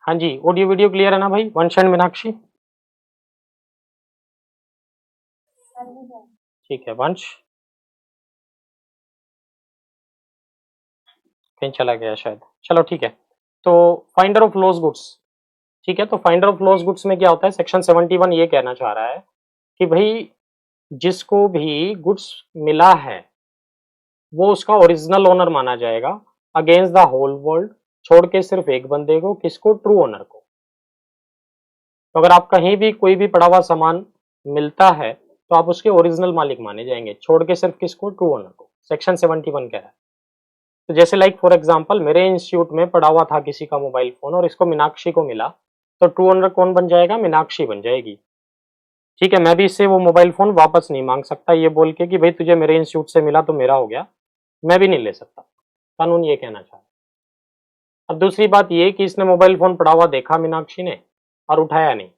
हाँ जी, audio video clear है ना भाई? वंश एंड मीनाक्षी? ठीक है, वंश कहीं चला गया शायद। चलो ठीक है। तो फाइंडर ऑफ लॉस गुड्स, ठीक है, तो फाइंडर ऑफ लॉस गुड्स में क्या होता है, सेक्शन 71 ये कहना चाह रहा है कि भाई जिसको भी गुड्स मिला है वो उसका ओरिजिनल ओनर माना जाएगा अगेंस्ट द होल वर्ल्ड, छोड़ के सिर्फ एक बंदे को, किसको? ट्रू ओनर को। तो अगर आप कहीं भी कोई भी पड़ा हुआ सामान मिलता है तो आप उसके ओरिजिनल मालिक माने जाएंगे, छोड़ के सिर्फ किसको? ट्रू ओनर को। सेक्शन 71 कह रहा है। तो जैसे लाइक फॉर एग्जांपल मेरे इंस्टीट्यूट में पड़ा हुआ था किसी का मोबाइल फोन और इसको मीनाक्षी को मिला, तो ट्रू ओनर कौन बन जाएगा? मीनाक्षी बन जाएगी। ठीक है, मैं भी इससे वो मोबाइल फोन वापस नहीं मांग सकता ये बोल के कि भाई तुझे मेरे इंस्टीट्यूट से मिला तो मेरा हो गया, मैं भी नहीं ले सकता। कानून ये कहना चाह रहा है। अब दूसरी बात ये कि इसने मोबाइल फोन पड़ा हुआ देखा मीनाक्षी ने और उठाया नहीं,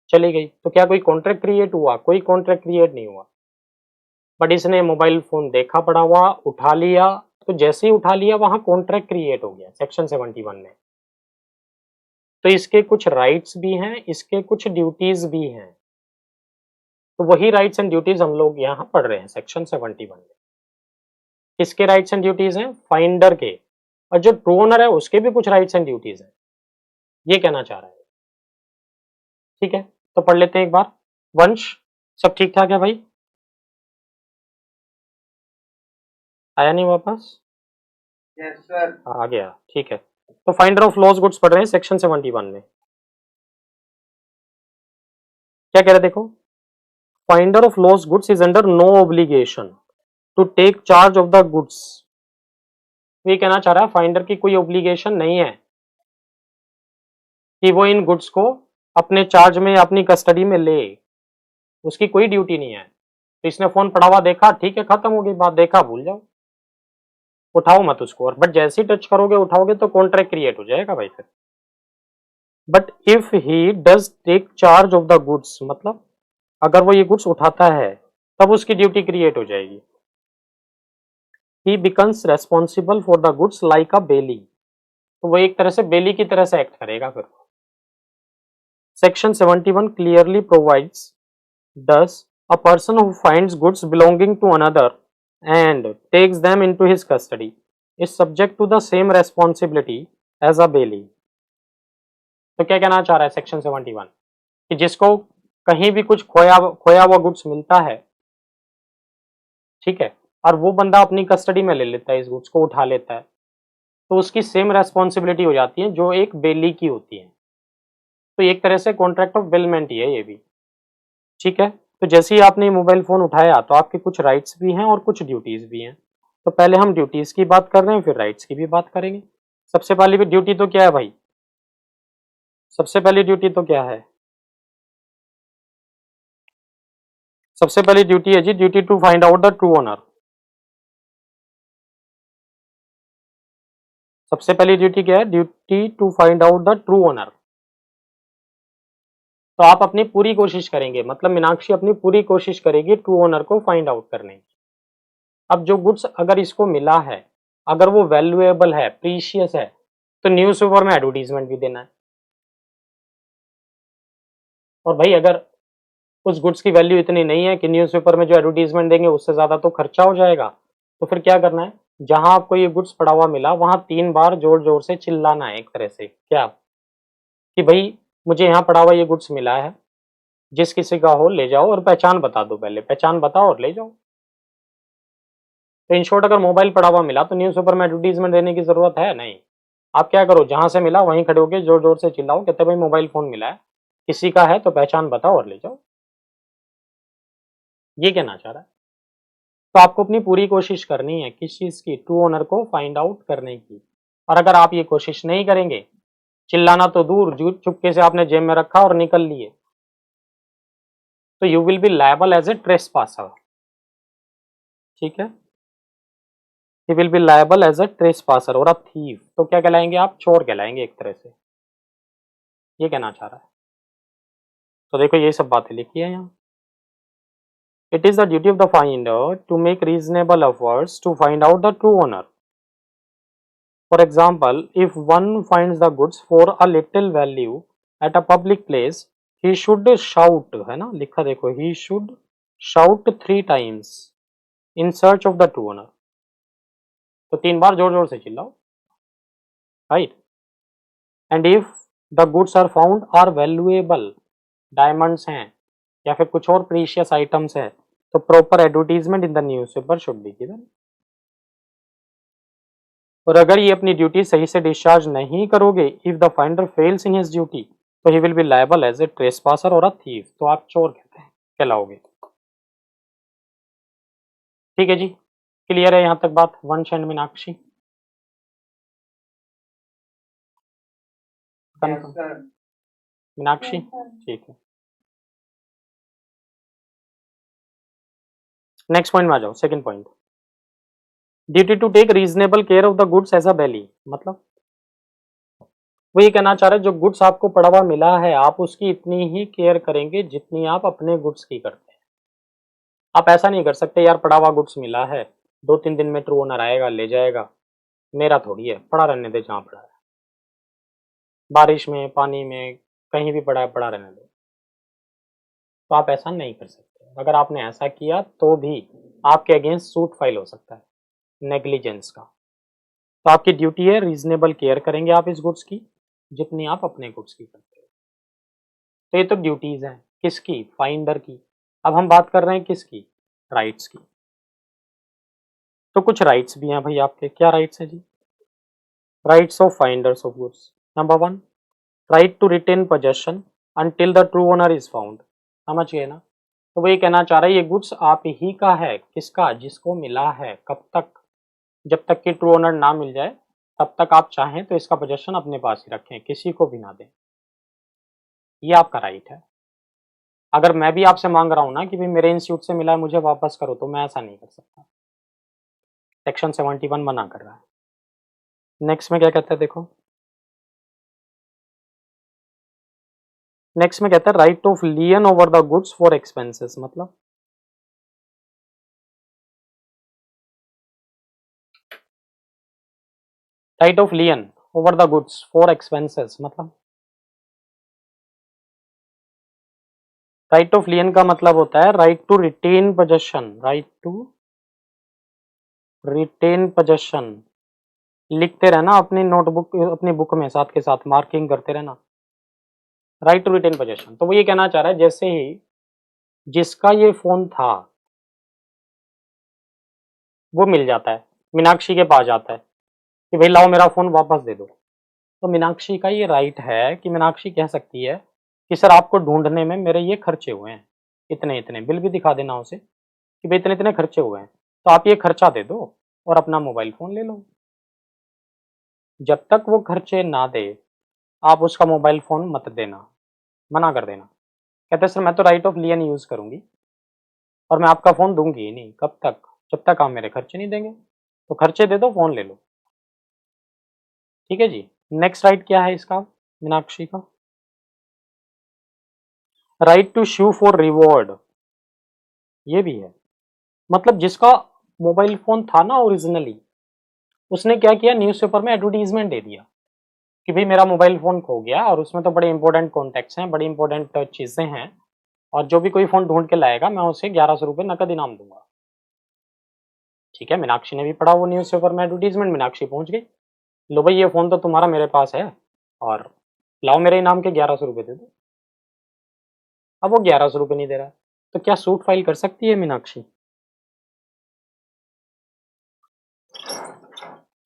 चली गई, तो क्या कोई कॉन्ट्रैक्ट क्रिएट हुआ? कोई कॉन्ट्रैक्ट क्रिएट नहीं हुआ। बट इसने मोबाइल फोन देखा पड़ा हुआ, उठा लिया, तो जैसे ही उठा लिया वहां कॉन्ट्रैक्ट क्रिएट हो गया सेक्शन 71 में। तो इसके कुछ राइट्स भी हैं, इसके कुछ ड्यूटीज भी हैं। तो वही राइट्स एंड ड्यूटीज हम लोग यहाँ पढ़ रहे हैं सेक्शन 71 में। किसके राइट्स एंड ड्यूटीज हैं? फाइंडर के। और जो ट्रू ओनर है उसके भी कुछ राइट्स एंड ड्यूटीज हैं, ये कहना चाह रहा है। ठीक है, तो पढ़ लेते हैं एक बार। वंश, सब ठीक ठाक है भाई? आया नहीं वापस? Yes sir. आ गया, ठीक है। तो फाइंडर ऑफ लॉस गुड्स पढ़ रहे हैं सेक्शन 71 में। क्या कह रहे हैं देखो, finder of lost goods is under no obligation to take charge of the goods. ये कहना चाह रहा है फाइंडर की कोई ऑब्लिगेशन नहीं है कि वो इन गुड्स को अपने चार्ज में या अपनी कस्टडी में ले, उसकी कोई ड्यूटी नहीं है। तो इसने फोन पड़ा हुआ देखा, ठीक है, खत्म हो गई बात, देखा भूल जाओ, उठाओ मत उसको। और बट जैसे ही टच करोगे उठाओगे तो कॉन्ट्रैक्ट क्रिएट हो जाएगा भाई फिर। But if he does take charge of the goods, मतलब अगर वो ये गुड्स उठाता है तब उसकी ड्यूटी क्रिएट हो जाएगी। He becomes responsible for the goods like a bailee, तो वो एक तरह से बेली की तरह से एक्ट करेगा फिर। Section 71 clearly provides, thus a person who finds goods belonging to another and takes them into his custody is subject to the same responsibility as a bailey। तो क्या कहना चाह रहा है सेक्शन 71 कि जिसको कहीं भी कुछ खोया खोया हुआ गुड्स मिलता है, ठीक है, और वो बंदा अपनी कस्टडी में ले लेता है, इस गुड्स को उठा लेता है, तो उसकी सेम रेस्पॉन्सिबिलिटी हो जाती है जो एक बेली की होती है। तो एक तरह से कॉन्ट्रैक्ट ऑफ बेलमेंट ही है ये भी। ठीक है, तो जैसे ही आपने मोबाइल फोन उठाया तो आपके कुछ राइट्स भी हैं और कुछ ड्यूटीज भी हैं। तो पहले हम ड्यूटीज की बात कर रहे हैं, फिर राइट्स की भी बात करेंगे। सबसे पहली भी ड्यूटी तो क्या है भाई? सबसे पहली ड्यूटी तो क्या है? सबसे पहली ड्यूटी है जी, duty to find out the true owner. सबसे पहली ड्यूटी क्या है? Duty to find out the true owner. तो आप अपनी पूरी कोशिश करेंगे, मतलब मीनाक्षी अपनी पूरी कोशिश करेगी ट्रू ओनर को फाइंड आउट करने की। अब जो गुड्स अगर इसको मिला है, अगर वो वैल्यूएबल है, प्रीशियस है, तो न्यूज़पेपर में एडवर्टीजमेंट भी देना है। और भाई अगर उस गुड्स की वैल्यू इतनी नहीं है कि न्यूज़पेपर में जो एडवर्टीजमेंट देंगे उससे ज्यादा तो खर्चा हो जाएगा, तो फिर क्या करना है? जहां आपको ये गुड्स पड़ा हुआ मिला वहां 3 बार जोर जोर से चिल्लाना है, एक तरह से क्या कि भाई मुझे यहाँ पड़ा हुआ ये गुड्स मिला है, जिस किसी का हो ले जाओ, और पहचान बता दो, पहले पहचान बताओ और ले जाओ। तो इन शॉर्ट अगर मोबाइल पड़ा हुआ मिला तो न्यूज़पेपर में एडवर्टीजमेंट देने की जरूरत है नहीं। आप क्या करो, जहां से मिला वहीं खड़े होकर जोर जोर से चिल्लाओ, कहते भाई मोबाइल फोन मिला है, किसी का है तो पहचान बताओ और ले जाओ। ये कहना चाह रहा है। तो आपको अपनी पूरी कोशिश करनी है किस चीज की? ट्रू ओनर को फाइंड आउट करने की। और अगर आप ये कोशिश नहीं करेंगे, चिल्लाना तो दूर, चुपके से आपने जेब में रखा और निकल लिए, तो you will be liable as a trespasser. ठीक है, you will be liable as a trespasser और अ थीफ। तो क्या कहलाएंगे आप? चोर कहलाएंगे एक तरह से, ये कहना चाह रहा है। तो देखो ये सब बातें लिखी है यहाँ। It is the duty of the finder to make reasonable efforts to find out the true owner। For example if one finds the goods for a little value at a public place he should shout, है ना, लिखा देखो, he should shout 3 times in search of the true owner. तो 3 बार जोर जोर से चिल्लाओ, right. And if the goods are found are valuable, diamonds हैं या फिर कुछ और प्रीशियस आइटम्स है, तो proper advertisement in the newspaper should be given. और अगर ये अपनी ड्यूटी सही से डिस्चार्ज नहीं करोगे, if the finder fails in his duty, तो he will be liable as a trespasser और अ थीफ, तो आप चोर कहलाओगे। ठीक है जी, क्लियर है यहाँ तक बात, Vansh and Meenakshi? Yes, sir. Meenakshi, ठीक है। नेक्स्ट पॉइंट में आ जाओ, second point, duty to take reasonable care of the goods as a bailee. मतलब वो ये कहना चाह रहे हैं जो गुड्स आपको पड़ा हुआ मिला है, आप उसकी इतनी ही केयर करेंगे जितनी आप अपने गुड्स की करते हैं। आप ऐसा नहीं कर सकते यार पड़ा हुआ गुड्स मिला है, 2-3 दिन में ट्रू ओनर आएगा ले जाएगा, मेरा थोड़ी है, पड़ा रहने दे जहाँ पड़ा है, बारिश में पानी में कहीं भी पड़ा है पड़ा रहने दे। तो आप ऐसा नहीं कर सकते। अगर आपने ऐसा किया तो भी आपके अगेंस्ट सूट फाइल हो सकता है नेग्लिजेंस का। तो आपकी ड्यूटी है रीजनेबल केयर करेंगे आप इस गुड्स की जितनी आप अपने गुड्स की करते हो। तो ये तो ड्यूटीज हैं किसकी, फाइंडर की। अब हम बात कर रहे हैं किसकी, राइट्स की। तो कुछ राइट्स भी हैं भाई आपके, क्या राइट्स हैं जी? Rights of finders of goods. Number 1, right to retain possession until the true owner is found. समझ गए ना? तो वो ये कहना चाह रहा है ये गुड्स आप ही का है, किसका, जिसको मिला है। कब तक? जब तक कि ट्रू ओनर ना मिल जाए तब तक आप चाहें तो इसका पोजेशन अपने पास ही रखें, किसी को भी ना दें। ये आपका राइट है। अगर मैं भी आपसे मांग रहा हूं ना कि भाई मेरे इंस्टीट्यूट से मिला है मुझे वापस करो, तो मैं ऐसा नहीं कर सकता। सेक्शन 71 मना कर रहा है। नेक्स्ट में क्या कहता है देखो, नेक्स्ट में कहता है right of lien over the goods for expenses. मतलब right of lien over the goods for expenses मतलब राइट ऑफ लियन का मतलब होता है right to retain possession, right to retain possession. लिखते रहना अपनी नोटबुक अपनी बुक में साथ के साथ मार्किंग करते रहना, राइट टू रिटेन पोजेशन। तो वो ये कहना चाह रहा है जैसे ही जिसका ये फोन था वो मिल जाता है, मीनाक्षी के पास जाता है कि भाई लाओ मेरा फोन वापस दे दो, तो मीनाक्षी का ये राइट है कि मीनाक्षी कह सकती है कि सर आपको ढूंढने में मेरे ये खर्चे हुए हैं, इतने इतने बिल भी दिखा देना उसे कि भाई इतने इतने खर्चे हुए हैं, तो आप ये खर्चा दे दो और अपना मोबाइल फोन ले लो। जब तक वो खर्चे ना दे आप उसका मोबाइल फोन मत देना, मना कर देना। कहते सर मैं तो राइट ऑफ लियन यूज करूंगी और मैं आपका फोन दूंगी ही नहीं। कब तक? जब तक आप मेरे खर्चे नहीं देंगे। तो खर्चे दे दो, फोन ले लो। ठीक है जी। नेक्स्ट राइट क्या है इसका, मीनाक्षी का? Right to sue for reward, ये भी है। मतलब जिसका मोबाइल फोन था ना ओरिजिनली, उसने क्या किया, न्यूज़पेपर में एडवर्टीजमेंट दे दिया कि भाई मेरा मोबाइल फोन खो गया और उसमें तो बड़े इंपॉर्टेंट कॉन्टैक्ट्स हैं, बड़ी इंपॉर्टेंट चीजें हैं, और जो भी कोई फोन ढूंढ के लाएगा मैं उसे 1100 रुपये नकद इनाम दूंगा। ठीक है, मीनाक्षी ने भी पढ़ा वो न्यूज़पेपर में एडवर्टीजमेंट, मीनाक्षी पहुंच गई, लो भाई ये फोन तो तुम्हारा मेरे पास है और लाओ मेरे इनाम के 1100 रुपये दे दो। अब वो 1100 रुपये नहीं दे रहा है, तो क्या सूट फाइल कर सकती है मीनाक्षी?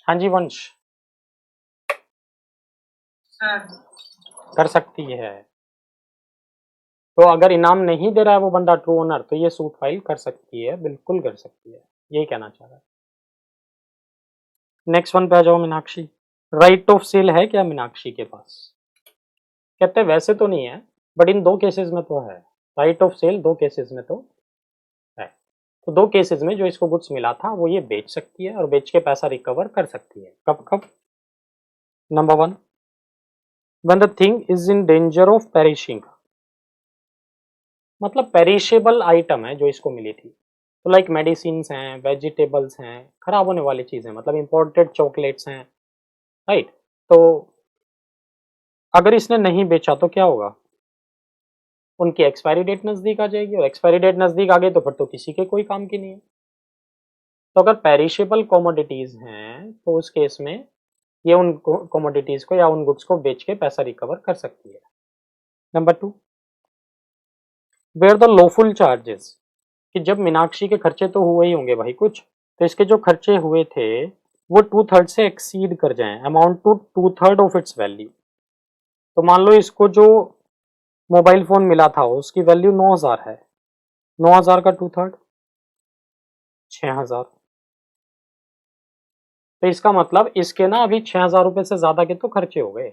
हाँ जी वंश, Sir. कर सकती है। तो अगर इनाम नहीं दे रहा है वो बंदा ट्रू ओनर, तो ये सूट फाइल कर सकती है, बिल्कुल कर सकती है, यही कहना चाह रहा है। नेक्स्ट वन पे आ जाओ मीनाक्षी। राइट ऑफ सेल है क्या मीनाक्षी के पास? कहते हैं वैसे तो नहीं है, बट इन 2 केसेस में तो है। राइट ऑफ सेल 2 केसेस में तो है। तो 2 केसेस में जो इसको गुड्स मिला था वो ये बेच सकती है और बेच के पैसा रिकवर कर सकती है। कब कब? Number 1, when the thing is in danger of perishing, मतलब पेरिशेबल आइटम है जो इसको मिली थी, तो लाइक मेडिसिन हैं, वेजिटेबल्स हैं, खराब होने वाली चीज़ें, मतलब इंपोर्टेड चॉकलेट्स हैं, राइट। तो अगर इसने नहीं बेचा तो क्या होगा, उनकी एक्सपायरी डेट नजदीक आ जाएगी, और एक्सपायरी डेट नजदीक आ गई तो फिर तो किसी के कोई काम की नहीं है। तो अगर पेरिशेबल कमोडिटीज हैं तो उस केस में ये उन कमोडिटीज को या उन गुड्स को बेच के पैसा रिकवर कर सकती है। Number 2, where the lawful charges, कि जब मीनाक्षी के खर्चे तो हुए ही होंगे भाई कुछ, तो इसके जो खर्चे हुए थे वो 2/3 से एक्सीड कर जाएं, amount to 2/3 of its value. तो मान लो इसको जो मोबाइल फोन मिला था उसकी वैल्यू 9,000 है, 9,000 का 2/3 6,000। तो इसका मतलब इसके ना अभी 6,000 रुपए से ज्यादा के तो खर्चे हो गए।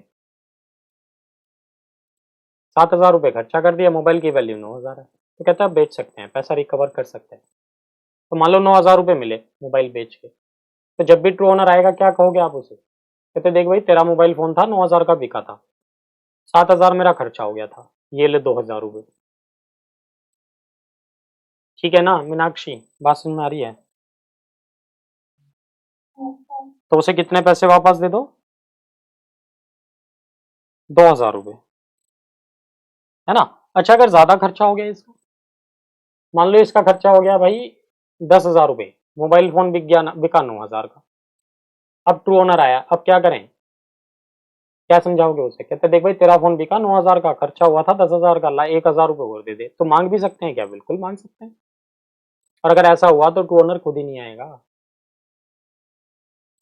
7,000 रुपए खर्चा कर दिया, मोबाइल की वैल्यू 9,000 है, तो कहता है बेच सकते हैं, पैसा रिकवर कर सकते हैं। तो मान लो 9,000 रुपए मिले मोबाइल बेच के, तो जब भी ट्रू ओनर आएगा क्या कहोगे आप उसे, कहते देख भाई तेरा मोबाइल फोन था 9,000 का बिका था, 7,000 मेरा खर्चा हो गया था, ये ले 2,000 रुपए। ठीक है ना मीनाक्षी, बात समझ में आ रही है? तो उसे कितने पैसे वापस दे दो, 2,000 रुपए, है ना। अच्छा अगर ज्यादा खर्चा हो गया इसका, मान लो इसका खर्चा हो गया भाई 10,000 रुपए, मोबाइल फोन बिक गया, बिका 9,000 का। अब ट्रू ओनर आया, अब क्या करें, क्या समझाओगे उसे, कहते देख भाई तेरा फोन बिका 9,000 का, खर्चा हुआ था 10,000 का, ला 1,000 रुपए और दे दे। तो मांग भी सकते हैं क्या, बिल्कुल मांग सकते हैं। और अगर ऐसा हुआ तो ट्रू ओनर खुद ही नहीं आएगा।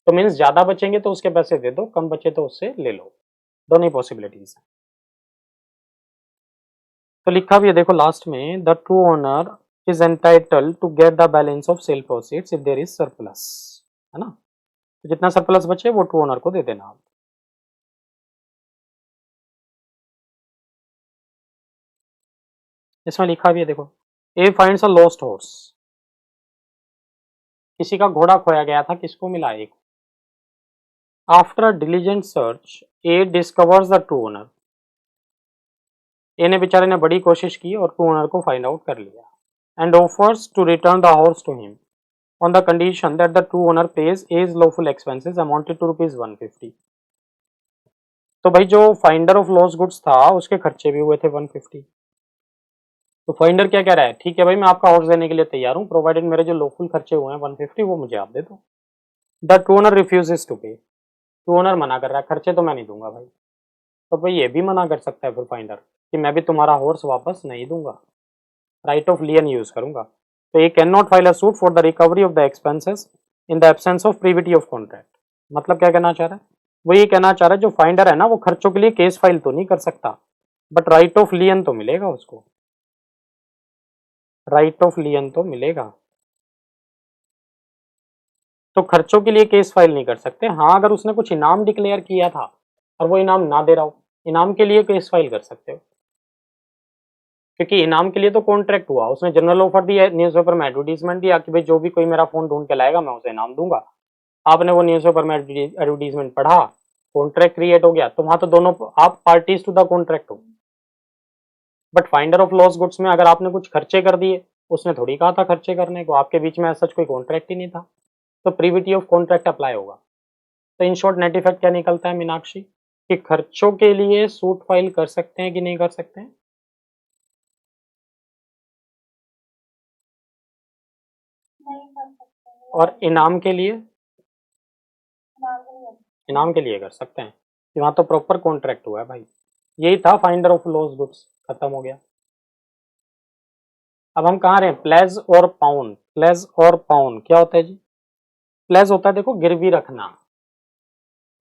तो मीन्स ज्यादा बचेंगे तो उसके पैसे दे दो, कम बचे तो उससे ले लो, दोनों ही पॉसिबिलिटीज है। तो लिखा भी है देखो लास्ट में, the true owner is entitled to get the balance of sale proceeds if there is surplus, है ना। तो जितना सरप्लस बचे वो ट्रू ओनर को दे देना आप। इसमें लिखा भी है देखो, A finds a lost horse, किसी का घोड़ा खोया गया था, किसको मिला, एक। After a diligent search A discovers the true owner, A ने बेचारे ने बड़ी कोशिश की और ट्रू ओनर को फाइंड आउट कर लिया, and offers to return the horse to him on the condition that the true owner pays A's lawful expenses amounted to rupees 150। तो भाई जो फाइंडर ऑफ लॉस गुड्स था उसके खर्चे भी हुए थे 150। तो फाइंडर क्या कह रहा है, ठीक है भाई मैं आपका हॉर्स देने के लिए तैयार हूँ, प्रोवाइडेड मेरे जो लॉफुल खर्चे हुए हैं 150 वो मुझे आप दे दो। The true owner refuses to pay, true owner मना कर रहा है, खर्चे तो मैं नहीं दूंगा भाई। तो भाई ये भी मना कर सकता है फिर फाइंडर कि मैं भी तुम्हारा हॉर्स वापस नहीं दूंगा, राइट ऑफ लियन यूज करूंगा। तो ये can not file a suit for the recovery of the expenses in the absence of privity of contract. मतलब क्या कहना चाह रहा है, वो ये कहना चाह रहा है जो फाइंडर है ना वो खर्चों के लिए केस फाइल तो नहीं कर सकता, बट राइट ऑफ लियन तो मिलेगा उसको, राइट ऑफ लियन तो मिलेगा। तो खर्चों के लिए केस फाइल नहीं कर सकते, हाँ अगर उसने कुछ इनाम डिक्लेयर किया था और वो इनाम ना दे रहा हो, इनाम के लिए केस फाइल कर सकते हो, क्योंकि इनाम के लिए तो कॉन्ट्रैक्ट हुआ, उसने जनरल ऑफर दिया, न्यूज़पेपर में एडवर्टीजमेंट दिया कि भाई जो भी कोई मेरा फोन ढूंढ के लाएगा मैं उसे इनाम दूंगा। आपने वो न्यूज़पेपर में एडवर्टीजमेंट पढ़ा, कॉन्ट्रैक्ट क्रिएट हो गया, तो वहां तो दोनों आप पार्टीज टू द कॉन्ट्रैक्ट हो। But finder of lost goods में अगर आपने कुछ खर्चे कर दिए, उसने थोड़ी कहा था खर्चे करने को, आपके बीच में सच कोई कॉन्ट्रैक्ट ही नहीं था, तो प्रीविटी ऑफ कॉन्ट्रैक्ट अप्लाई होगा। तो इन शॉर्ट नेट इफेक्ट क्या निकलता है मीनाक्षी, कि खर्चों के लिए सूट फाइल कर सकते हैं कि नहीं कर सकते हैं। और इनाम के लिए, इनाम के लिए कर सकते हैं कि वहां तो प्रॉपर कॉन्ट्रैक्ट हुआ है भाई। यही था फाइंडर ऑफ लॉस गुड्स, खत्म हो गया। अब हम कहाँ रहे, प्लेज और पाउन, प्लेज और पाउन क्या होता है जी, प्लेज होता है देखो गिरवी रखना,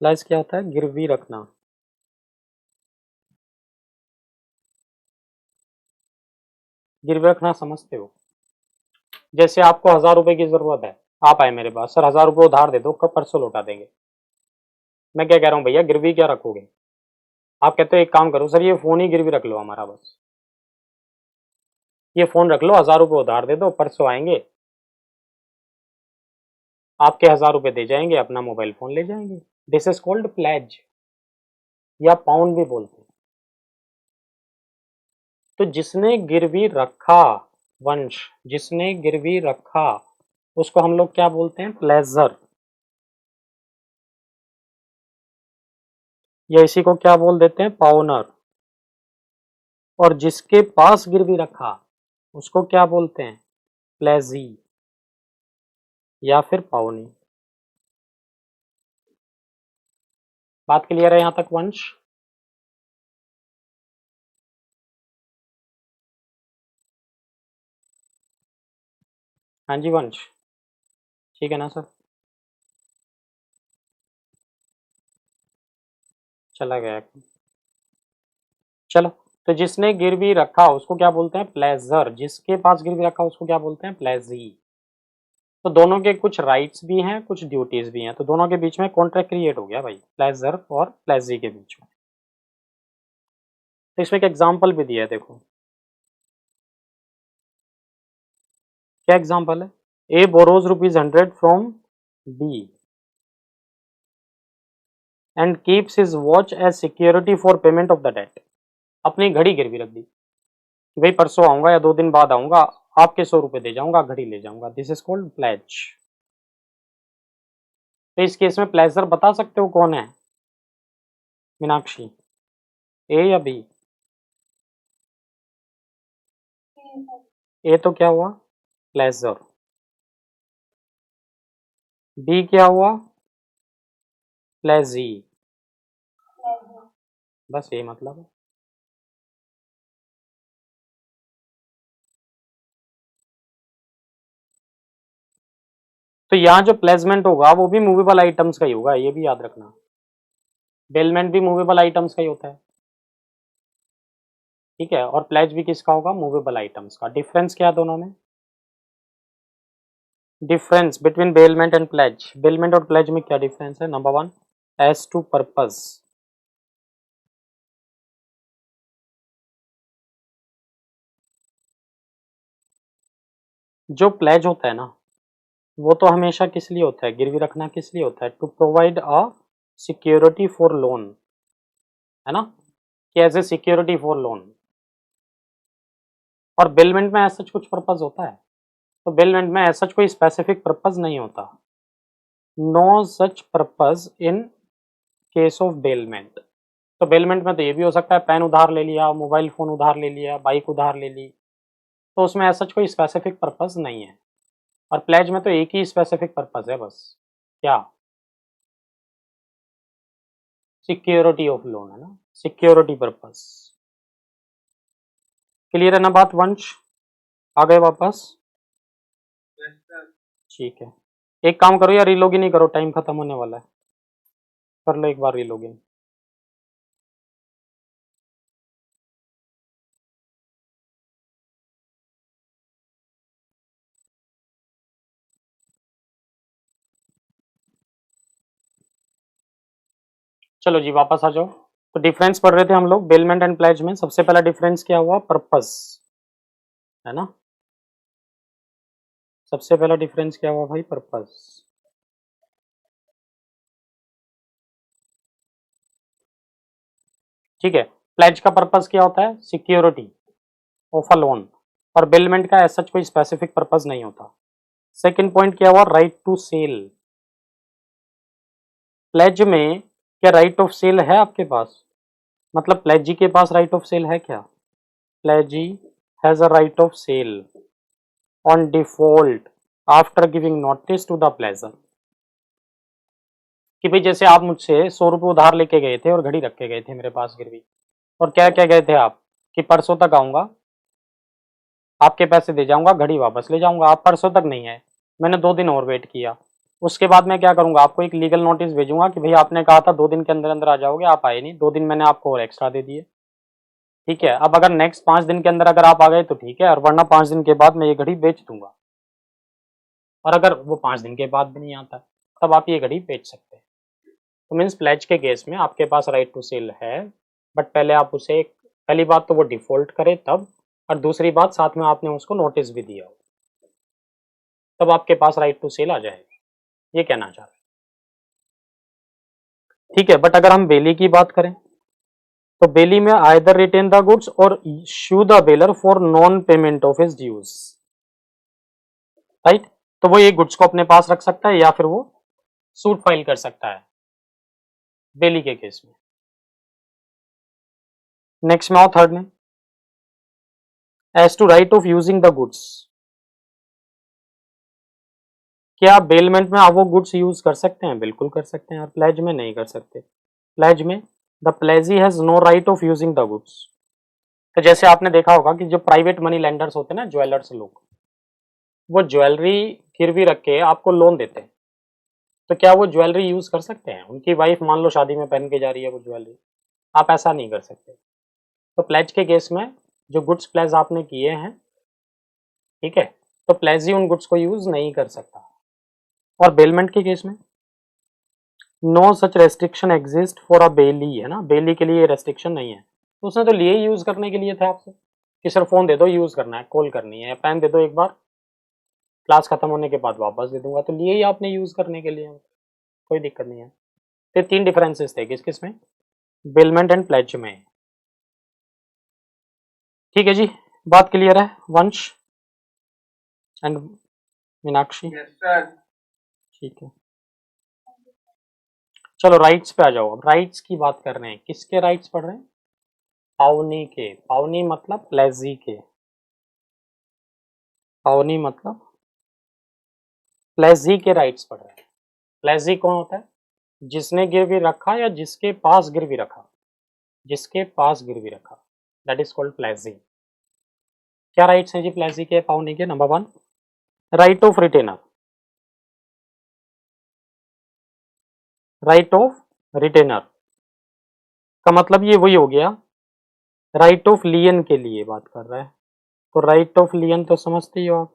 प्लेज क्या होता है, गिरवी रखना। गिरवी रखना समझते हो, जैसे आपको 1,000 रुपए की जरूरत है, आप आए मेरे पास, सर 1,000 रुपए उधार दे दो, कब परसों लौटा देंगे। मैं क्या कह रहा हूँ भैया गिरवी क्या रखोगे, आप कहते हो एक काम करो सर ये फोन ही गिरवी रख लो हमारा, बस ये फोन रख लो, 1,000 रुपए उधार दे दो, परसों आएंगे आपके 1,000 रुपए दे जाएंगे, अपना मोबाइल फोन ले जाएंगे। दिस इज कॉल्ड प्लेज, या पाउंड भी बोलते हैं। तो जिसने गिरवी रखा, वंश जिसने गिरवी रखा उसको हम लोग क्या बोलते हैं, प्लेजर। या इसी को क्या बोल देते हैं, पाउनर। और जिसके पास गिरवी रखा उसको क्या बोलते हैं, प्लेजी या फिर पाउनी। बात क्लियर है यहां तक वंश? हाँ जी वंश, ठीक है ना सर? चला गया। चलो, तो जिसने गिरवी रखा उसको क्या बोलते हैं, प्लेजर। जिसके पास गिरवी रखा उसको क्या बोलते हैं, प्लेजी। तो दोनों के कुछ राइट्स भी हैं, कुछ ड्यूटीज भी हैं, तो दोनों के बीच में कॉन्ट्रैक्ट क्रिएट हो गया भाई, प्लेजर और प्लेजी के बीच में। तो इसमें एक एग्जाम्पल भी दिया है, देखो क्या एग्जाम्पल है। A borrows ₹100 from B and keeps his watch as security for payment of the debt. अपनी घड़ी गिरवी रख दी कि भाई परसों आऊंगा या 2 दिन बाद आऊंगा, आपके 100 रुपए दे जाऊंगा, घड़ी ले जाऊंगा। This is called pledge. तो इस केस में प्लेजर बता सकते हो कौन है मीनाक्षी, ए या बी? ए तो क्या हुआ, प्लेजर। बी क्या हुआ, प्लेजी। बस यही मतलब है। तो यहाँ जो प्लेसमेंट होगा वो भी मूवेबल आइटम्स का ही होगा, ये भी याद रखना। बेलमेंट भी मूवेबल आइटम्स का ही होता है, ठीक है। और प्लेज भी किसका होगा, मूवेबल आइटम्स का। डिफरेंस क्या है दोनों में, difference between bailment and pledge. Bailment और प्लेज में क्या डिफरेंस है, नंबर 1 एज टू पर्पज। जो प्लेज होता है ना वो तो हमेशा किस लिए होता है, गिरवी रखना किस लिए होता है, to provide a security for loan, है ना, कि as a security for loan. और बेलमेंट में ऐसा कुछ पर्पज होता है, तो बेलमेंट में ऐसा कोई स्पेसिफिक पर्पज नहीं होता। No such purpose in case of bailment. तो बेलमेंट में तो ये भी हो सकता है पेन उधार ले लिया, मोबाइल फोन उधार ले लिया, बाइक उधार ले ली, तो उसमें ऐसा कोई स्पेसिफिक पर्पज नहीं है। और प्लेज में तो एक ही स्पेसिफिक पर्पज है बस, क्या, सिक्योरिटी ऑफ लोन, है ना, सिक्योरिटी पर्पज। क्लियर है ना बात वंश, आ गए वापस? Yes, sir. ठीक है, एक काम करो यार, रीलॉगिन ही करो, टाइम खत्म होने वाला है। कर लो एक बार रीलॉगिन। चलो जी वापस आ जाओ। तो डिफरेंस पढ़ रहे थे हम लोग बेलमेंट एंड प्लेज में। सबसे पहला डिफरेंस क्या हुआ, पर्पस, है ना। सबसे पहला डिफरेंस क्या हुआ भाई, पर्पस। ठीक है, प्लेज का पर्पस क्या होता है, सिक्योरिटी ऑफ अ लोन। और बेलमेंट का ऐसा कोई स्पेसिफिक पर्पस नहीं होता। सेकंड पॉइंट क्या हुआ, राइट टू सेल। प्लेज में क्या राइट ऑफ सेल है आपके पास, मतलब प्लेजी के पास राइट ऑफ सेल है क्या, pledgee has a right of sale on default after giving notice to the pledger. कि भाई जैसे आप मुझसे 100 रुपये उधार लेके गए थे और घड़ी रख के गए थे मेरे पास गिरवी, और क्या क्या गए थे आप कि परसों तक आऊंगा, आपके पैसे दे जाऊंगा, घड़ी वापस ले जाऊंगा। आप परसों तक नहीं आए, मैंने 2 दिन और वेट किया। उसके बाद मैं क्या करूंगा, आपको एक लीगल नोटिस भेजूंगा कि भाई आपने कहा था 2 दिन के अंदर अंदर आ जाओगे, आप आए नहीं, 2 दिन मैंने आपको और एक्स्ट्रा दे दिए। ठीक है, अब अगर नेक्स्ट 5 दिन के अंदर अगर आप आ गए तो ठीक है, और वरना 5 दिन के बाद मैं ये घड़ी बेच दूंगा। और अगर वो 5 दिन के बाद भी नहीं आता तब आप ये घड़ी बेच सकते हैं। तो मीन्स प्लेज के केस में आपके पास राइट टू सेल है, बट पहले आप उसे, पहली बात तो वो डिफॉल्ट करे तब, और दूसरी बात साथ में आपने उसको नोटिस भी दिया हो, तब आपके पास राइट टू सेल आ जाएगा, ये कहना चाह रहे हैं। ठीक है, बट अगर हम बेली की बात करें तो बेली में आइदर रिटेन द गुड्स और sue the bailor for non payment of his dues, right. तो वो ये गुड्स को अपने पास रख सकता है या फिर वो सूट फाइल कर सकता है बेली के केस में। नेक्स्ट में आओ थर्ड में, as to right of using the goods, क्या बेलमेंट में आप वो गुड्स यूज कर सकते हैं? बिल्कुल कर सकते हैं, और प्लेज में नहीं कर सकते। प्लेज में the pledgee has no right of using the goods. तो जैसे आपने देखा होगा कि जो प्राइवेट मनी लेंडर्स होते हैं ना, ज्वेलर्स लोग, वो ज्वेलरी गिरवी रख के आपको लोन देते हैं, तो क्या वो ज्वेलरी यूज कर सकते हैं? उनकी वाइफ मान लो शादी में पहन के जा रही है वो ज्वेलरी, आप ऐसा नहीं कर सकते। तो प्लेज के केस में जो गुड्स प्लेज आपने किए हैं, ठीक है, तो प्लेजी उन गुड्स को यूज नहीं कर सकता। और बेलमेंट के केस में no such restriction exist for a bailee, है ना, बेली के लिए रेस्ट्रिक्शन नहीं है, तो उसने तो लिए यूज करने के लिए थे आपसे कि सर फोन दे दो, यूज करना है, कॉल करनी है, या पेन दे दो एक बार, क्लास खत्म होने के बाद वापस दे दूंगा, तो लिए ही आपने यूज करने के लिए, कोई दिक्कत नहीं है। तो तीन डिफरेंसेस थे किस किस में, बेलमेंट एंड प्लेज में। ठीक है जी, बात क्लियर है वंश एंड मीनाक्षी? Yes, sir. ठीक है, चलो राइट्स पे आ जाओ। अब राइट्स की बात कर रहे हैं, किसके राइट्स पढ़ रहे हैं? पावनी के। पावनी मतलब प्लेजी के। पावनी मतलब प्लेजी के राइट्स पढ़ रहे हैं। प्लेजी कौन होता है? जिसने गिरवी रखा या जिसके पास गिरवी रखा, जिसके पास गिरवी रखा, दैट इज कॉल्ड प्लेजी। क्या राइट्स हैं जी प्लेजी के, पावनी के? Number one, right of retainer. Right of retainer का मतलब ये वही हो गया, राइट ऑफ लियन के लिए बात कर रहा है, तो राइट ऑफ लियन तो समझते ही हो आप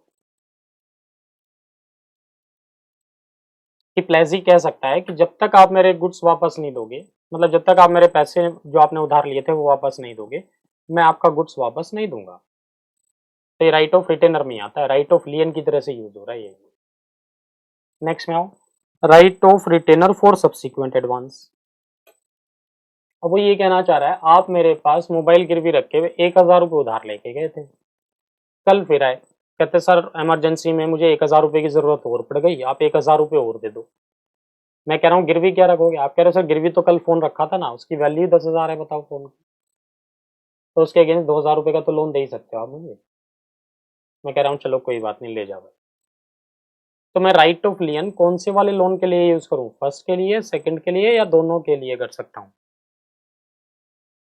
कि प्लेजी कह सकता है कि जब तक आप मेरे गुड्स वापस नहीं दोगे, मतलब जब तक आप मेरे पैसे जो आपने उधार लिए थे वो वापस नहीं दोगे, मैं आपका गुड्स वापस नहीं दूंगा। तो ये राइट ऑफ रिटेनर में आता है, राइट ऑफ लियन की तरह से यूज हो रहा है ये। नेक्स्ट में आओ, right of retainer for subsequent advance. अब वो ये कहना चाह रहा है, आप मेरे पास मोबाइल गिरवी रखे हुए 1,000 रुपये उधार लेके गए थे, कल फिर आए, कहते सर इमरजेंसी में मुझे 1,000 रुपये की जरूरत और पड़ गई, आप 1,000 रुपये और दे दो। मैं कह रहा हूँ गिरवी क्या रखोगे? आप कह रहे हो सर गिरवी तो कल फोन रखा था ना, उसकी वैल्यू 10,000 है, बताओ फोन की, तो उसके अगेंस्ट 2,000 रुपये का तो लोन दे ही सकते हो आप मुझे। मैं कह रहा हूँ चलो कोई बात नहीं, ले जाओ। तो मैं राइट ऑफ लियन कौन से वाले लोन के लिए यूज करूँ? फर्स्ट के लिए, सेकंड के लिए, या दोनों के लिए कर सकता हूँ?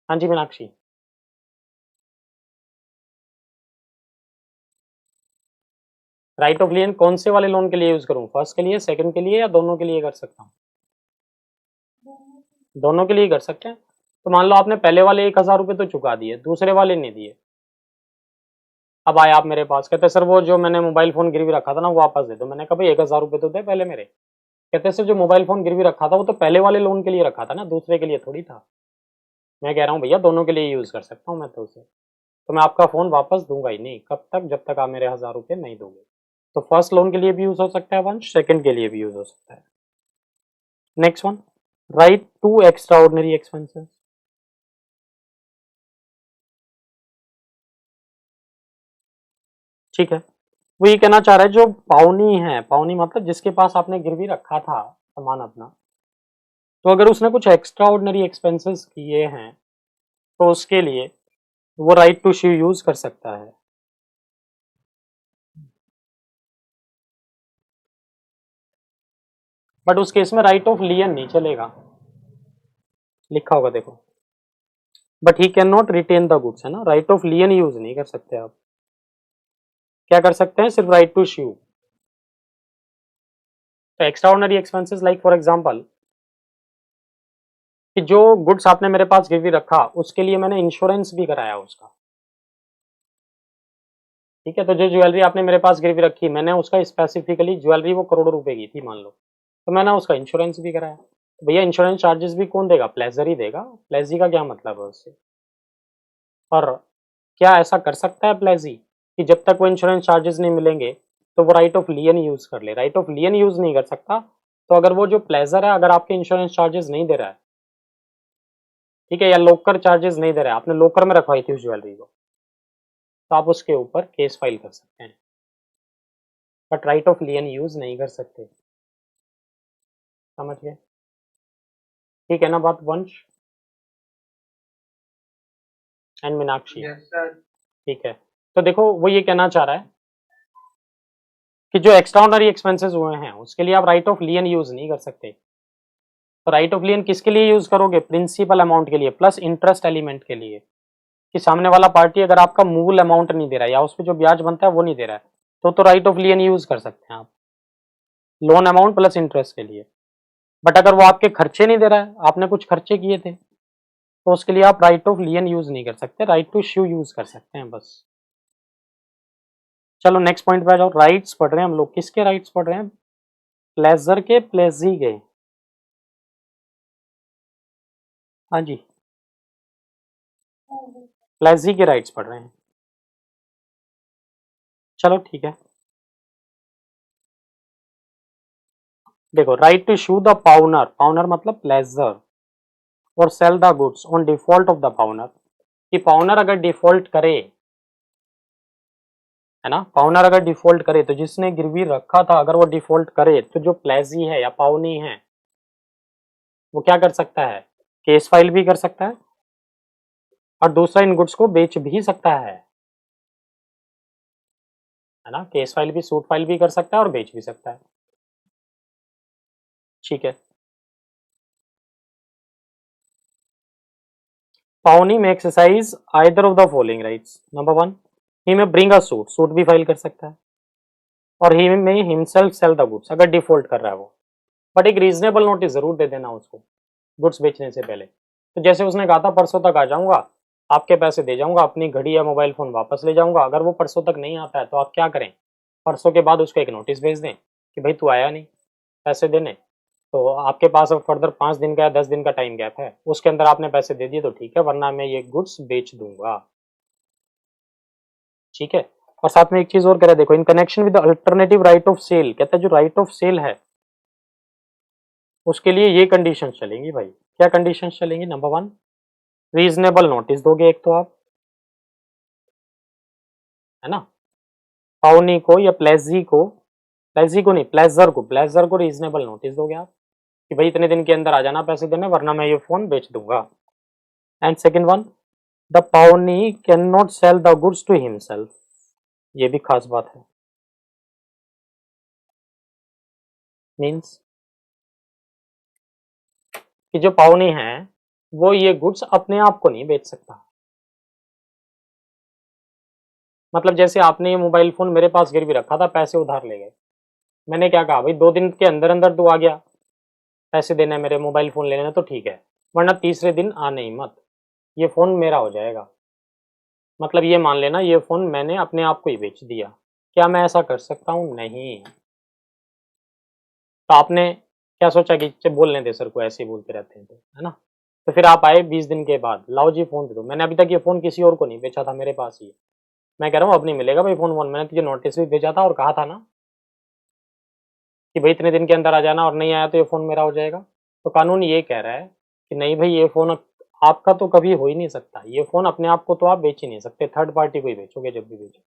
हाँ जी मीनाक्षी, राइट ऑफ लियन कौन से वाले लोन के लिए यूज करूँ? फर्स्ट के लिए, सेकंड के लिए, या दोनों के लिए कर सकता हूँ? दोनों के लिए कर सकते हैं। तो मान लो आपने पहले वाले 1,000 रुपये तो चुका दिए, दूसरे वाले नहीं दिए, अब आए आप मेरे पास, कहते सर वो जो मैंने मोबाइल फोन गिरवी रखा था ना वो वापस दे दो। मैंने कहा भाई 1,000 रुपये तो दे पहले मेरे। कहते सर जो मोबाइल फोन गिरवी रखा था वो तो पहले वाले लोन के लिए रखा था ना, दूसरे के लिए थोड़ी था। मैं कह रहा हूँ भैया दोनों के लिए यूज कर सकता हूँ मैं तो उसे, तो मैं आपका फोन वापस दूंगा ही नहीं, कब तक? जब तक आप मेरे 1,000 रुपये नहीं दोगे। तो फर्स्ट लोन के लिए भी यूज हो सकता है वंश, सेकंड के लिए भी यूज हो सकता है। Next one, right to extraordinary expenses. ठीक है, वो ये कहना चाह रहा है जो पावनी है, पावनी मतलब जिसके पास आपने गिरवी रखा था सामान अपना, तो अगर उसने कुछ एक्स्ट्रा ऑर्डिनरी एक्सपेंसेस किए हैं तो उसके लिए वो राइट टू इश्यू यूज कर सकता है। बट उस केस में राइट ऑफ लियन नहीं चलेगा, लिखा होगा देखो, but he can not retain the goods, है ना, राइट ऑफ लियन यूज नहीं कर सकते आप। क्या कर सकते हैं? सिर्फ राइट टू इश्यू। तो extra ordinary expenses like for example कि जो गुड्स आपने मेरे पास गिरवी रखा उसके लिए मैंने इंश्योरेंस भी कराया उसका, ठीक है, तो जो ज्वेलरी आपने मेरे पास गिरवी रखी, मैंने उसका स्पेसिफिकली, ज्वेलरी वो करोड़ों रुपए की थी मान लो, तो मैंने उसका इंश्योरेंस भी कराया। तो भैया इंश्योरेंस चार्जेस भी कौन देगा? प्लेजर ही देगा। प्लेजी का क्या मतलब है उससे? और क्या ऐसा कर सकता है प्लेजी कि जब तक वो इंश्योरेंस चार्जेस नहीं मिलेंगे तो वो राइट ऑफ लियन यूज कर ले? राइट ऑफ लियन यूज नहीं कर सकता। तो अगर वो जो प्लेजर है, अगर आपके इंश्योरेंस चार्जेस नहीं दे रहा है, ठीक है, या लोकर चार्जेस नहीं दे रहा है, आपने लोकर में रखवाई थी उस ज्वेलरी को, तो आप उसके ऊपर केस फाइल कर सकते हैं, बट राइट ऑफ लियन यूज नहीं कर सकते। समझ गए? ठीक है ना बात Vansh? And Meenakshi, Yes, sir. ठीक है। तो देखो वो ये कहना चाह रहा है कि जो एक्स्ट्राऑर्डिनरी एक्सपेंसेस हुए हैं उसके लिए आप राइट ऑफ लियन यूज नहीं कर सकते। तो राइट ऑफ लियन किसके लिए यूज करोगे? प्रिंसिपल अमाउंट के लिए प्लस इंटरेस्ट एलिमेंट के लिए, कि सामने वाला पार्टी अगर आपका मूल अमाउंट नहीं दे रहा है या उस पर जो ब्याज बनता है वो नहीं दे रहा है तो राइट ऑफ लियन यूज कर सकते हैं आप लोन अमाउंट प्लस इंटरेस्ट के लिए। बट अगर वो आपके खर्चे नहीं दे रहा है, आपने कुछ खर्चे किए थे, तो उसके लिए आप राइट ऑफ लियन यूज नहीं कर सकते, राइट टू इश्यू यूज कर सकते हैं बस। चलो नेक्स्ट पॉइंट पे आ जाओ। राइट्स पढ़ रहे हैं हम लोग, किसके राइट्स पढ़ रहे हैं? प्लेजर के, प्लेजी के। हाँ जी, प्लेजी के राइट्स पढ़ रहे हैं। चलो ठीक है, देखो right to issue the pawner, pawner मतलब प्लेजर, और sell the goods on default of the pawner, कि पाउनर अगर डिफॉल्ट करे, है ना, पाउनर अगर डिफॉल्ट करे तो जिसने गिरवी रखा था अगर वो डिफॉल्ट करे तो जो प्लेजी है या पाउनी है वो क्या कर सकता है? केस फाइल भी कर सकता है और दूसरा इन गुड्स को बेच भी सकता है ना। केस फाइल भी, सूट फाइल भी कर सकता है और बेच भी सकता है, ठीक है। पाउनी में exercise either of the following rights. Number 1, ही में ब्रिंग अ सूट, सूट भी फाइल कर सकता है, और ही में हिमसेल्फ सेल द गुड्स अगर डिफॉल्ट कर रहा है वो, बट एक रीजनेबल नोटिस जरूर दे देना उसको गुड्स बेचने से पहले। तो जैसे उसने कहा था परसों तक आ जाऊंगा, आपके पैसे दे जाऊंगा, अपनी घड़ी या मोबाइल फोन वापस ले जाऊंगा, अगर वो परसों तक नहीं आता है तो आप क्या करें? परसों के बाद उसको एक नोटिस भेज दें कि भाई तू आया नहीं पैसे देने, तो आपके पास अब फर्दर 5 दिन का या 10 दिन का टाइम गैप है, उसके अंदर आपने पैसे दे दिए तो ठीक है, वरना मैं ये गुड्स बेच दूंगा, ठीक है। और साथ में एक चीज और कह रहा है, देखो in connection with alternative right of sale, कहता है जो राइट ऑफ सेल है उसके लिए ये कंडीशंस चलेंगी भाई। क्या कंडीशंस चलेंगी? नंबर 1, रीजनेबल नोटिस दोगे एक तो आप, है ना, पाउनी को या प्लेजी को, प्लेजी को नहीं प्लेजर को रीजनेबल नोटिस दोगे आप कि भाई इतने दिन के अंदर आ जाना पैसे देने, वरना मैं ये फोन बेच दूंगा। And second one, the pawnee cannot sell the goods to himself, ये भी खास बात है। मीन्स कि जो पाउनी है वो ये गुड्स अपने आप को नहीं बेच सकता। मतलब जैसे आपने ये मोबाइल फोन मेरे पास गिरवी रखा था, पैसे उधार ले गए, मैंने क्या कहा भाई 2 दिन के अंदर अंदर तू आ गया पैसे देने मेरे मोबाइल फोन लेने तो ठीक है, वरना तीसरे दिन आ नहीं मत, ये फोन मेरा हो जाएगा। मतलब ये मान लेना ये फोन मैंने अपने आप को ही बेच दिया। क्या मैं ऐसा कर सकता हूँ? नहीं। तो आपने क्या सोचा कि चल बोलने दे सर को, ऐसे ही बोलते रहते हैं तो, है ना। तो फिर आप आए 20 दिन के बाद, लाओ जी फोन दे दो, मैंने अभी तक ये फोन किसी और को नहीं बेचा था, मेरे पास ही है। मैं कह रहा हूँ अब नहीं मिलेगा भाई फोन, मैंने तुझे नोटिस भी भेजा था और कहा था ना कि भाई इतने दिन के अंदर आ जाना, और नहीं आया तो ये फोन मेरा हो जाएगा। तो कानून ये कह रहा है कि नहीं भाई ये फोन आपका तो कभी हो ही नहीं सकता, ये फोन अपने आप को तो आप बेच ही नहीं सकते, थर्ड पार्टी को ही बेचोगे जब भी बेचो।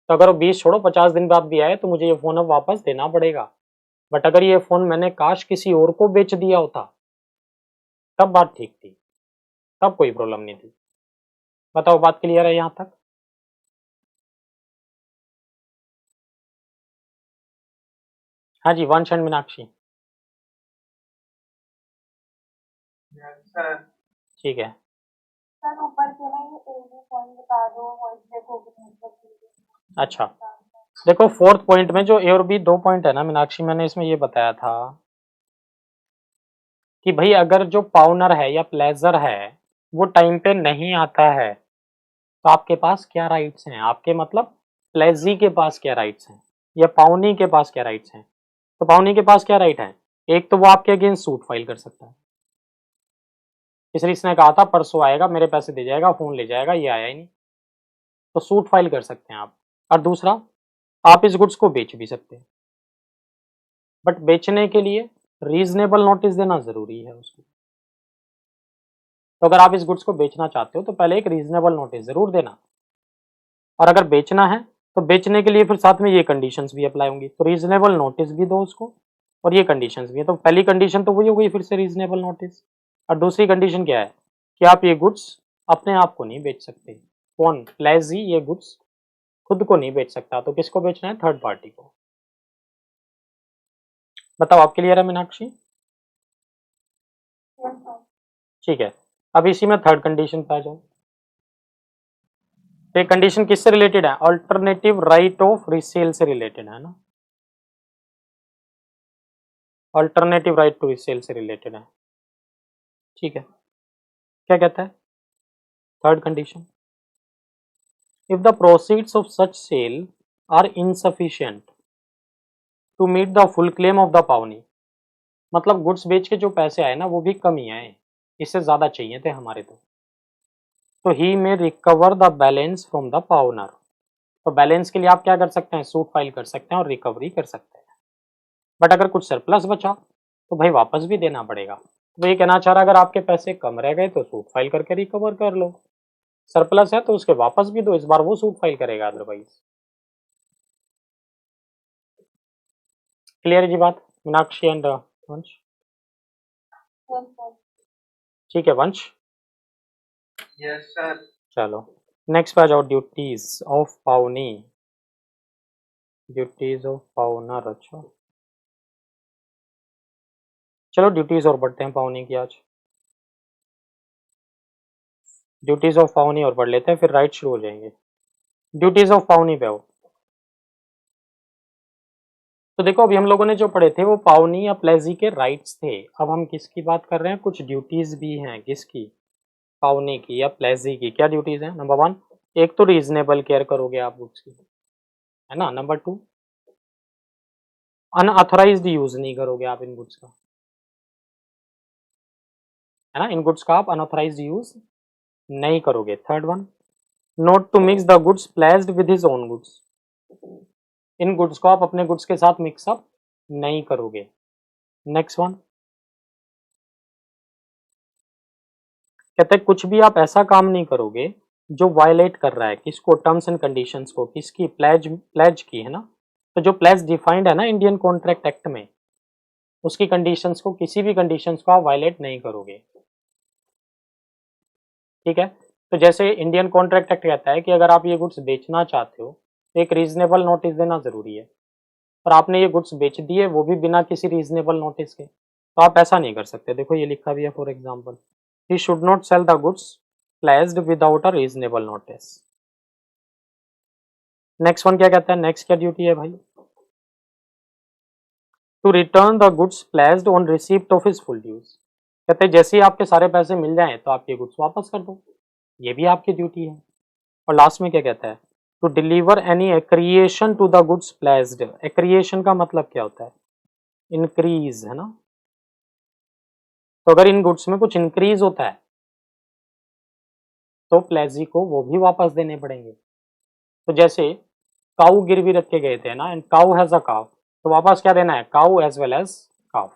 तो अगर वो 20 छोड़ो 50 दिन बाद भी आए तो मुझे ये फोन अब वापस देना पड़ेगा। बट अगर ये फोन मैंने काश किसी और को बेच दिया होता तब बात ठीक थी, तब कोई प्रॉब्लम नहीं थी। बताओ बात क्लियर है यहाँ तक? हाँ जी, वंश एंड मीनाक्षी, Yes, sir. ठीक है। सर ऊपर के ना ये एक भी पॉइंट बता दो, वॉइस ब्रेक हो गई। अच्छा, देखो फोर्थ पॉइंट में जो ए और बी 2 पॉइंट है ना मीनाक्षी, मैंने इसमें ये बताया था कि भाई अगर जो पाउनर है या प्लेजर है वो टाइम पे नहीं आता है तो आपके पास क्या राइट्स हैं? आपके मतलब प्लेजी के पास क्या राइट्स हैं या पाउनी के पास क्या राइट्स हैं? तो पाउनी के पास क्या राइट है? एक तो वो आपके अगेंस्ट सूट फाइल कर सकता है, इसलिए इसने कहा था परसों आएगा मेरे पैसे दे जाएगा फोन ले जाएगा, ये आया ही नहीं, तो सूट फाइल कर सकते हैं आप। और दूसरा, आप इस गुड्स को बेच भी सकते हैं, बट बेचने के लिए रीजनेबल नोटिस देना जरूरी है उसको। तो अगर आप इस गुड्स को बेचना चाहते हो तो पहले एक रीजनेबल नोटिस जरूर देना, और अगर बेचना है तो बेचने के लिए फिर साथ में ये कंडीशंस भी अप्लाई होंगी, तो रीजनेबल नोटिस भी दो उसको और ये कंडीशंस भी है। तो पहली कंडीशन तो वही हो गई फिर से रीजनेबल नोटिस, और दूसरी कंडीशन क्या है कि आप ये गुड्स अपने आप को नहीं बेच सकते। कौन? प्लेजी ये गुड्स खुद को नहीं बेच सकता, तो किसको बेचना है? थर्ड पार्टी को। बताओ आप क्लियर है मीनाक्षी? Yes sir. ठीक है, अब इसी में थर्ड कंडीशन पे आ जाओ। तो ये कंडीशन किससे रिलेटेड है? अल्टरनेटिव राइट ऑफ रीसेल से रिलेटेड है ना, अल्टरनेटिव राइट टू रीसेल से रिलेटेड है। ठीक है, क्या कहता है third condition? If the proceeds of such sale are insufficient to meet the full claim of the pawnee, मतलब गुड्स बेच के जो पैसे आए ना वो भी कम ही आए, इससे ज्यादा चाहिए थे हमारे तो he may recover the balance from the pawnor. तो बैलेंस के लिए आप क्या कर सकते हैं? सूट फाइल कर सकते हैं और रिकवरी कर सकते हैं। बट अगर कुछ सरप्लस बचा तो भाई वापस भी देना पड़ेगा। तो ये कहना चाह रहा है अगर आपके पैसे कम रह गए तो सूट फाइल करके रिकवर कर लो, सरप्लस है तो उसके वापस भी दो, इस बार वो सूट फाइल करेगा अदरवाइज। क्लियर है जी बात मीनाक्षी एंड वंश? Yes sir. ठीक है वंश, Yes, sir. चलो नेक्स्ट पे आ जाओ। ड्यूटीज ऑफ पावनी, ड्यूटीज ऑफ पावनर। अच्छा चलो ड्यूटीज और बढ़ते हैं पावनी की आज, ड्यूटीज ऑफ पावनी और पढ़ लेते हैं फिर राइट शुरू हो जाएंगे। ड्यूटीज ऑफ पावनी पे आओ। तो देखो अभी हम लोगों ने जो पढ़े थे वो पावनी या प्लेजी के राइट्स थे, अब हम किसकी बात कर रहे हैं? कुछ ड्यूटीज भी हैं, किसकी? पावनी की या प्लेजी की। क्या ड्यूटीज हैं? नंबर 1, एक तो रीजनेबल केयर करोगे आप गुड्स की, है ना। नंबर 2, अनऑथराइज्ड यूज नहीं करोगे आप इन गुड्स का, है ना। इन गुड्स का आप अनऑथराइज्ड यूज नहीं करोगे। Third one, not to mix the goods placed with his own goods, इन गुड्स को आप अपने गुड्स के साथ मिक्सअप नहीं करोगे। नेक्स्ट वन कहते हैं कुछ भी आप ऐसा काम नहीं करोगे जो वायलेट कर रहा है किसको? टर्म्स एंड कंडीशंस को। किसकी? प्लेज की, है ना। तो जो प्लेज डिफाइंड है ना इंडियन कॉन्ट्रैक्ट एक्ट में, उसकी कंडीशंस को, किसी भी कंडीशंस को आप वायलेट नहीं करोगे। ठीक है, तो जैसे इंडियन कॉन्ट्रैक्ट एक्ट कहता है कि अगर आप ये गुड्स बेचना चाहते हो तो एक रीजनेबल नोटिस देना जरूरी है, और आपने ये गुड्स बेच दिए वो भी बिना किसी रीजनेबल नोटिस के, तो आप ऐसा नहीं कर सकते। देखो ये लिखा भी है, for example, he should not sell the goods placed without a reasonable notice. Next one क्या कहता है? नेक्स्ट क्या ड्यूटी है भाई? To return the goods placed on receipt of his full dues. कहते हैं जैसे ही आपके सारे पैसे मिल जाएं तो आप ये गुड्स वापस कर दो, ये भी आपकी ड्यूटी है। और लास्ट में क्या कहता है? To deliver any accretion to the goods placed. Accretion का मतलब क्या होता है? इंक्रीज, है ना। तो अगर इन गुड्स में कुछ इंक्रीज होता है तो प्लेजी को वो भी वापस देने पड़ेंगे। तो जैसे काऊ गिरवी रखे गए थे ना, एंड काऊ हैज अ काव, तो वापस क्या देना है? काऊ एज वेल एज काव,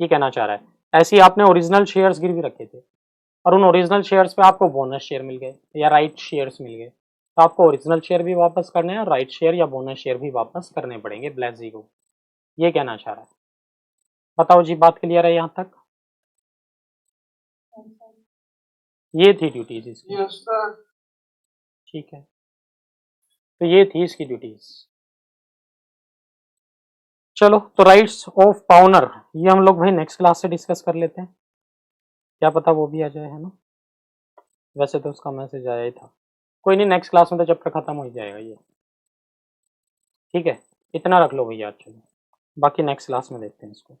ये कहना चाह रहा है। ऐसे ही आपने ओरिजिनल शेयर्स गिरवी रखे थे और उन ओरिजिनल शेयर्स पे आपको बोनस शेयर मिल गए या राइट शेयर्स मिल गए, तो आपको ओरिजिनल शेयर भी वापस करने हैं और राइट शेयर या बोनस शेयर भी वापस करने पड़ेंगे ब्लेजी को, ये कहना चाह रहा है। बताओ जी, बात क्लियर है यहाँ तक? Yes sir. ये थी ड्यूटीज इसकी। Yes, sir. ठीक है, तो ये थी इसकी ड्यूटीज। चलो तो राइट्स ऑफ पाउनर ये हम लोग भाई नेक्स्ट क्लास से डिस्कस कर लेते हैं, क्या पता वो भी आ जाए, है ना। वैसे तो उसका मैसेज आया ही था, कोई नहीं, नेक्स्ट क्लास में तो चैप्टर खत्म हो ही जाएगा ये। ठीक है, इतना रख लो भैया। चलो बाकी नेक्स्ट क्लास में देखते हैं इसको।